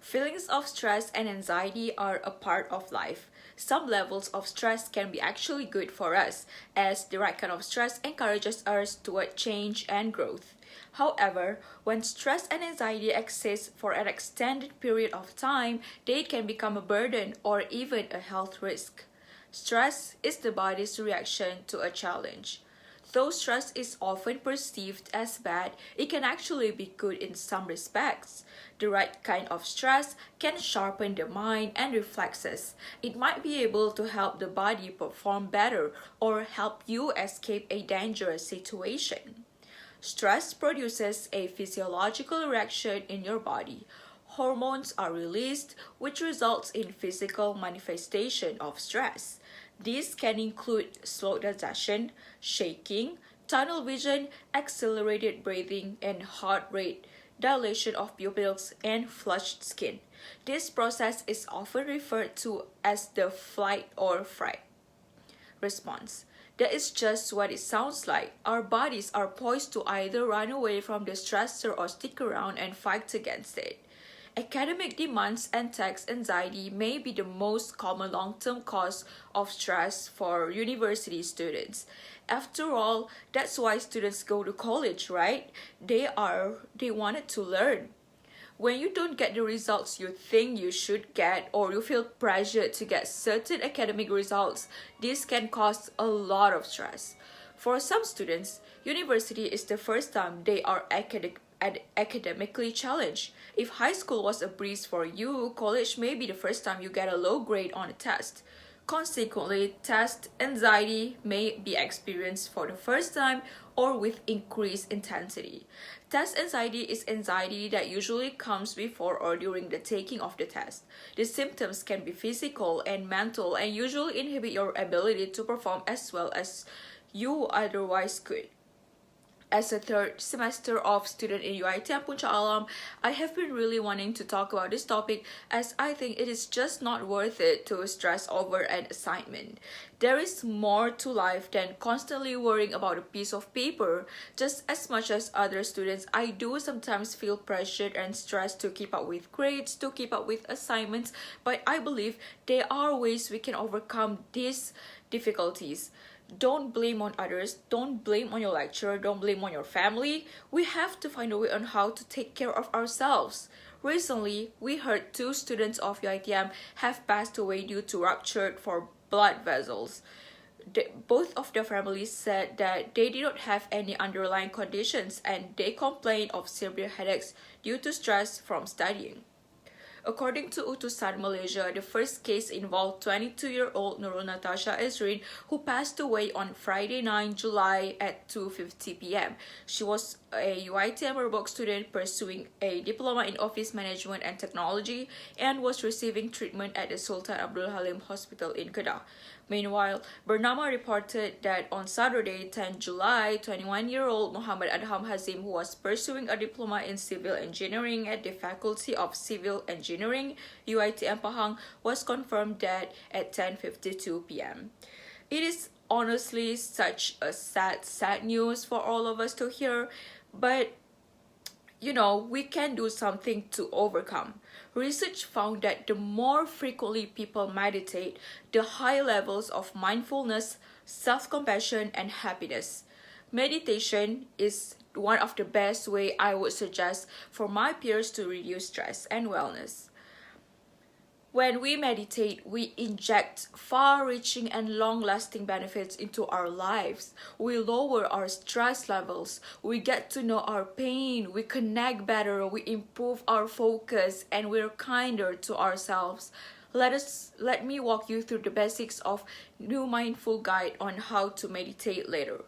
Feelings of stress and anxiety are a part of life. Some levels of stress can be actually good for us, as the right kind of stress encourages us toward change and growth. However, when stress and anxiety exist for an extended period of time, they can become a burden or even a health risk. Stress is the body's reaction to a challenge. Though stress is often perceived as bad, it can actually be good in some respects. The right kind of stress can sharpen the mind and reflexes. It might be able to help the body perform better or help you escape a dangerous situation. Stress produces a physiological reaction in your body. Hormones are released, which results in physical manifestation of stress. These can include slow digestion, shaking, tunnel vision, accelerated breathing, and heart rate, dilation of pupils, and flushed skin. This process is often referred to as the flight or fright response. That is just what it sounds like. Our bodies are poised to either run away from the stressor or stick around and fight against it. Academic demands and tax anxiety may be the most common long-term cause of stress for university students. After all, that's why students go to college, right? They wanted to learn. When you don't get the results you think you should get, or you feel pressured to get certain academic results, this can cause a lot of stress. For some students, university is the first time they are academically challenged. If high school was a breeze for you, college may be the first time you get a low grade on a test. Consequently, test anxiety may be experienced for the first time or with increased intensity. Test anxiety is anxiety that usually comes before or during the taking of the test. The symptoms can be physical and mental and usually inhibit your ability to perform as well as you otherwise could. As a third semester of student in UiTM Puncak Alam, I have been really wanting to talk about this topic as I think it is just not worth it to stress over an assignment. There is more to life than constantly worrying about a piece of paper. Just as much as other students, I do sometimes feel pressured and stressed to keep up with grades, to keep up with assignments, but I believe there are ways we can overcome these difficulties. Don't blame on others, don't blame on your lecturer, don't blame on your family. We have to find a way on how to take care of ourselves. Recently, we heard two students of UiTM have passed away due to ruptured for blood vessels. Both of their families said that they did not have any underlying conditions and they complained of severe headaches due to stress from studying. According to Utusan Malaysia, the first case involved 22-year-old Nurul Natasha Ezrin, who passed away on Friday 9 July at 2:50 p.m. She was a UiTM Merbok student pursuing a diploma in office management and technology and was receiving treatment at the Sultan Abdul Halim Hospital in Kedah. Meanwhile, Bernama reported that on Saturday, 10 July, 21-year-old Muhammad Adham Hazim, who was pursuing a diploma in civil engineering at the Faculty of Civil Engineering, UiTM Pahang, was confirmed dead at 10:52 p.m. It is honestly such a sad news for all of us to hear, but we can do something to overcome. Research found that the more frequently people meditate, the higher levels of mindfulness, self-compassion, and happiness. Meditation is one of the best way I would suggest for my peers to reduce stress and wellness. When we meditate, we inject far-reaching and long-lasting benefits into our lives. We lower our stress levels, we get to know our pain, we connect better, we improve our focus, and we're kinder to ourselves. Let me walk you through the basics of New Mindful Guide on how to meditate later.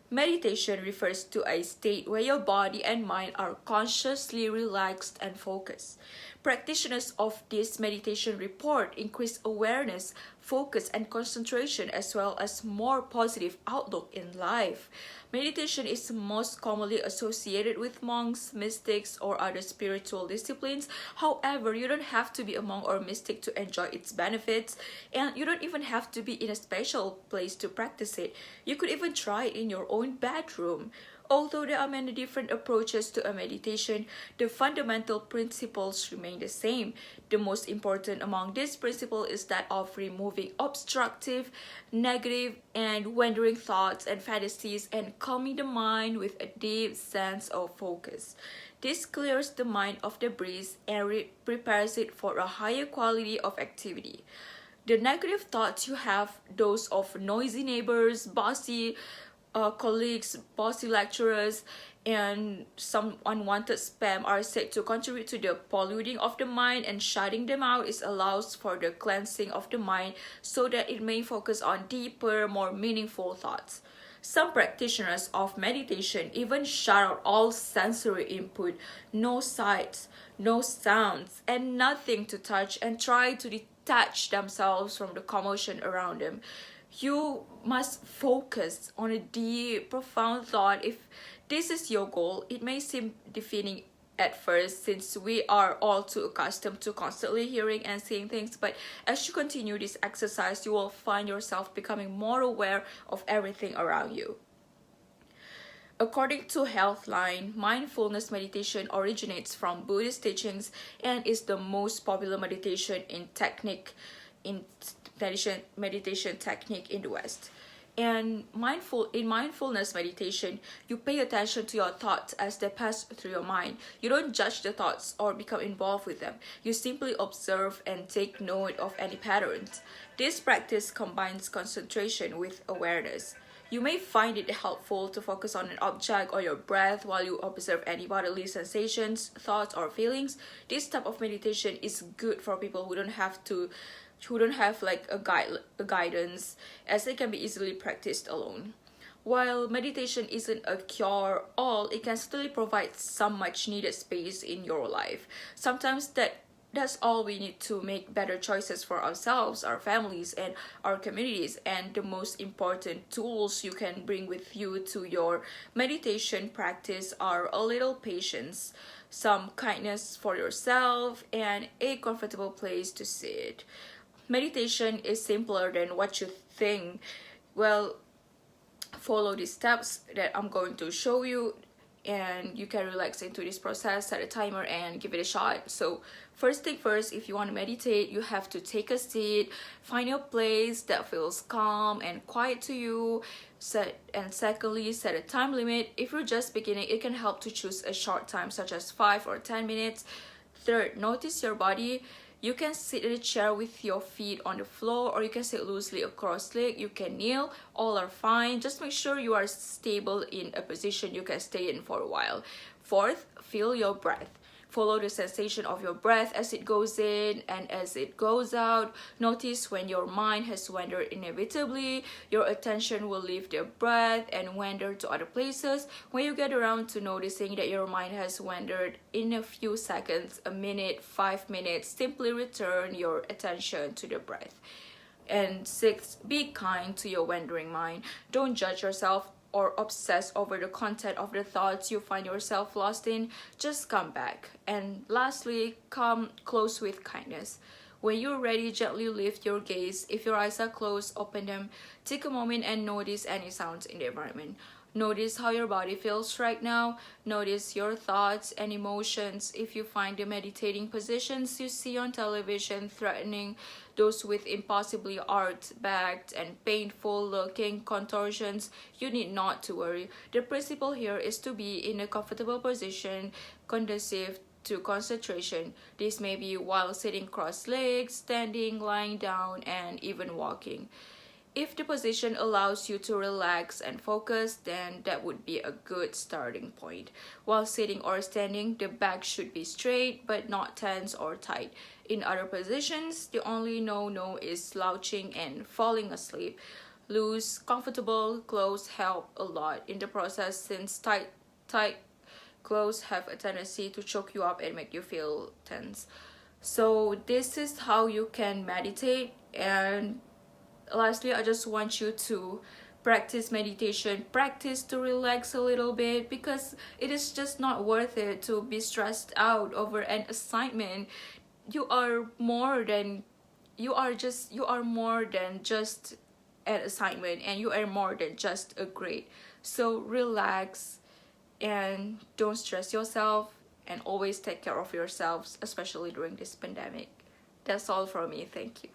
Meditation refers to a state where your body and mind are consciously relaxed and focused. Practitioners of this meditation report increased awareness, focus, and concentration, as well as more positive outlook in life. Meditation is most commonly associated with monks, mystics, or other spiritual disciplines. However, you don't have to be a monk or mystic to enjoy its benefits, and you don't even have to be in a special place to practice it. You could even try it in your own bedroom. Although there are many different approaches to a meditation, the fundamental principles remain the same. The most important among these principles is that of removing obstructive, negative, and wandering thoughts and fantasies and calming the mind with a deep sense of focus. This clears the mind of the breeze and prepares it for a higher quality of activity. The negative thoughts you have, those of noisy neighbors, bossy colleagues, bossy lecturers, and some unwanted spam, are said to contribute to the polluting of the mind, and shutting them out is allows for the cleansing of the mind so that it may focus on deeper, more meaningful thoughts. Some practitioners of meditation even shut out all sensory input, no sights, no sounds, and nothing to touch, and try to detach themselves from the commotion around them. You must focus on a deep, profound thought. If this is your goal, it may seem defeating at first since we are all too accustomed to constantly hearing and seeing things, but as you continue this exercise, you will find yourself becoming more aware of everything around you. According to Healthline, mindfulness meditation originates from Buddhist teachings and is the most popular in meditation technique in the West. And in mindfulness meditation, you pay attention to your thoughts as they pass through your mind. You don't judge the thoughts or become involved with them. You simply observe and take note of any patterns. This practice combines concentration with awareness. You may find it helpful to focus on an object or your breath while you observe any bodily sensations, thoughts, or feelings. This type of meditation is good for people who don't have like a guidance, as it can be easily practiced alone. While meditation isn't a cure-all, it can still provide some much needed space in your life. Sometimes that's all we need to make better choices for ourselves, our families, and our communities. And the most important tools you can bring with you to your meditation practice are a little patience, some kindness for yourself, and a comfortable place to sit. Meditation is simpler than what you think. Well, follow these steps that I'm going to show you, and you can relax into this process, set a timer, and give it a shot. So first thing first, if you want to meditate, you have to take a seat, find a place that feels calm and quiet to you. Secondly, set a time limit. If you're just beginning, it can help to choose a short time such as 5 or 10 minutes. Third, notice your body. You can sit in a chair with your feet on the floor, or you can sit loosely across leg. You can kneel, all are fine. Just make sure you are stable in a position you can stay in for a while. Fourth, feel your breath. Follow the sensation of your breath as it goes in and as it goes out. Notice when your mind has wandered inevitably, your attention will leave the breath and wander to other places. When you get around to noticing that your mind has wandered in a few seconds, a minute, 5 minutes, simply return your attention to the breath. And sixth, be kind to your wandering mind. Don't judge yourself or obsess over the content of the thoughts you find yourself lost in. Just come back. And lastly, come close with kindness. When you're ready, gently lift your gaze. If your eyes are closed, open them. Take a moment and notice any sounds in the environment. Notice how your body feels right now. Notice your thoughts and emotions. If you find the meditating positions you see on television threatening, those with impossibly art-backed and painful-looking contortions, you need not to worry. The principle here is to be in a comfortable position conducive to concentration. This may be while sitting cross-legged, standing, lying down, and even walking. If the position allows you to relax and focus, then that would be a good starting point. While sitting or standing, the back should be straight but not tense or tight. In other positions, the only no-no is slouching and falling asleep. Loose, comfortable clothes help a lot in the process, since tight clothes have a tendency to choke you up and make you feel tense. So this is how you can meditate. And lastly, I just want you to practice meditation, practice to relax a little bit, because it is just not worth it to be stressed out over an assignment. You are more than just an assignment, and you are more than just a grade. So relax, and don't stress yourself, and always take care of yourselves, especially during this pandemic. That's all from me. Thank you.